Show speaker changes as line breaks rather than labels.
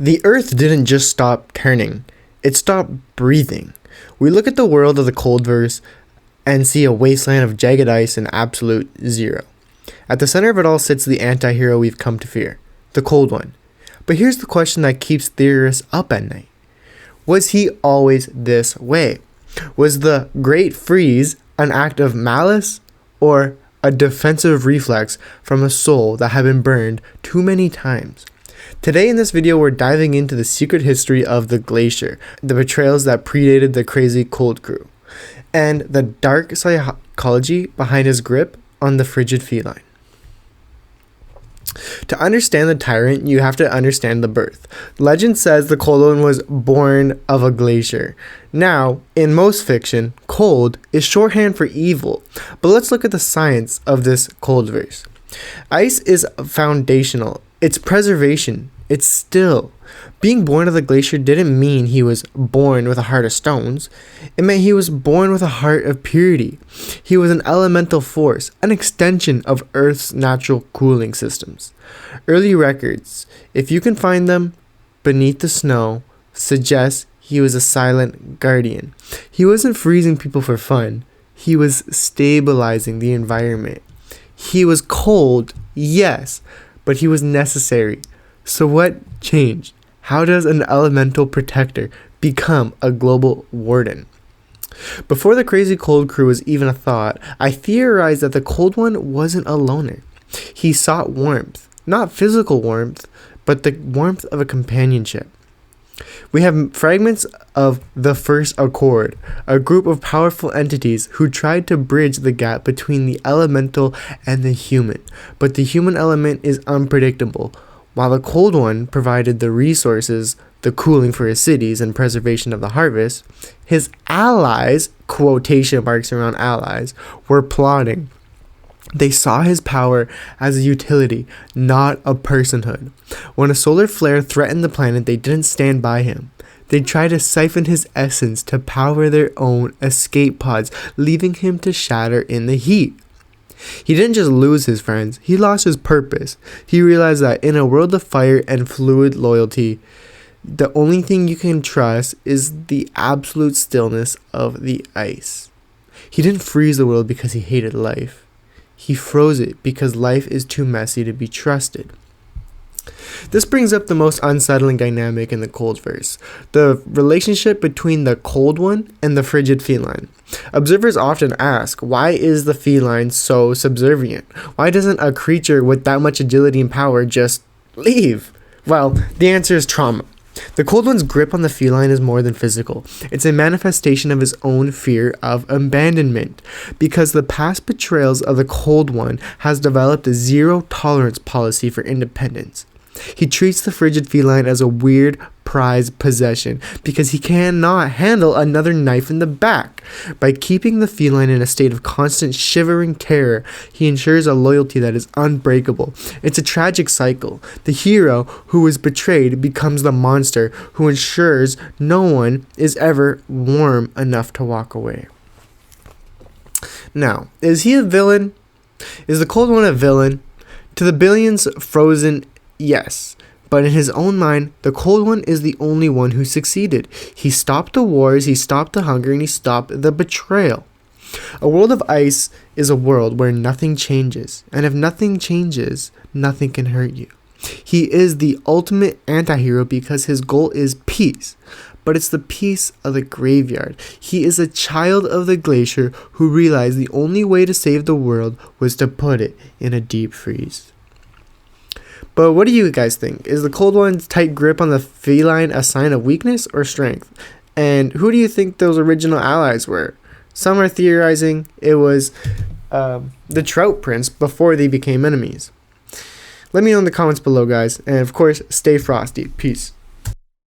The Earth didn't just stop turning, it stopped breathing. We look at the world of the Coldverse and see a wasteland of jagged ice and absolute zero. At the center of it all sits the anti-hero we've come to fear, the Cold One. But here's the question that keeps theorists up at night. Was he always this way? Was the Great Freeze an act of malice or a defensive reflex from a soul that had been burned too many times? Today in this video, we're diving into the secret history of the glacier, the betrayals that predated the crazy cold crew, and the dark psychology behind his grip on the frigid feline. To understand the tyrant, you have to understand the birth. Legend says the Cold One was born of a glacier. Now, in most fiction, cold is shorthand for evil, but let's look at the science of this Coldverse. Ice is foundational. It's preservation. It's still. Being born of the glacier didn't mean he was born with a heart of stones. It meant he was born with a heart of purity. He was an elemental force, an extension of Earth's natural cooling systems. Early records, if you can find them beneath the snow, suggest he was a silent guardian. He wasn't freezing people for fun. He was stabilizing the environment. He was cold, yes, but he was necessary. So what changed? How does an elemental protector become a global warden? Before the crazy cold crew was even a thought, I theorized that the Cold One wasn't a loner. He sought warmth, not physical warmth, but the warmth of a companionship. We have fragments of the First Accord, a group of powerful entities who tried to bridge the gap between the elemental and the human, but the human element is unpredictable. While the Cold One provided the resources, the cooling for his cities, and preservation of the harvest, his allies, quotation marks around allies, were plotting. They saw his power as a utility, not a personhood. When a solar flare threatened the planet, they didn't stand by him. They tried to siphon his essence to power their own escape pods, leaving him to shatter in the heat. He didn't just lose his friends, he lost his purpose. He realized that in a world of fire and fluid loyalty, the only thing you can trust is the absolute stillness of the ice. He didn't freeze the world because he hated life. He froze it because life is too messy to be trusted. This brings up the most unsettling dynamic in the Coldverse, the relationship between the Cold One and the frigid feline. Observers often ask, why is the feline so subservient? Why doesn't a creature with that much agility and power just leave? Well, the answer is trauma. The Cold One's grip on the feline is more than physical. It's a manifestation of his own fear of abandonment, because the past betrayals of the Cold One has developed a zero-tolerance policy for independence. He treats the frigid feline as a weird, prized possession because he cannot handle another knife in the back. By keeping the feline in a state of constant shivering terror, he ensures a loyalty that is unbreakable. It's a tragic cycle. The hero who is betrayed becomes the monster who ensures no one is ever warm enough to walk away. Now, is he a villain? Is the Cold One a villain? To the billions frozen, yes. But in his own mind, the Cold One is the only one who succeeded. He stopped the wars, he stopped the hunger, and he stopped the betrayal. A world of ice is a world where nothing changes. And if nothing changes, nothing can hurt you. He is the ultimate anti-hero because his goal is peace. But it's the peace of the graveyard. He is a child of the glacier who realized the only way to save the world was to put it in a deep freeze. But what do you guys think? Is the Cold One's tight grip on the feline a sign of weakness or strength? And who do you think those original allies were? Some are theorizing it was the Trout Prince before they became enemies. Let me know in the comments below, guys. And of course, stay frosty. Peace.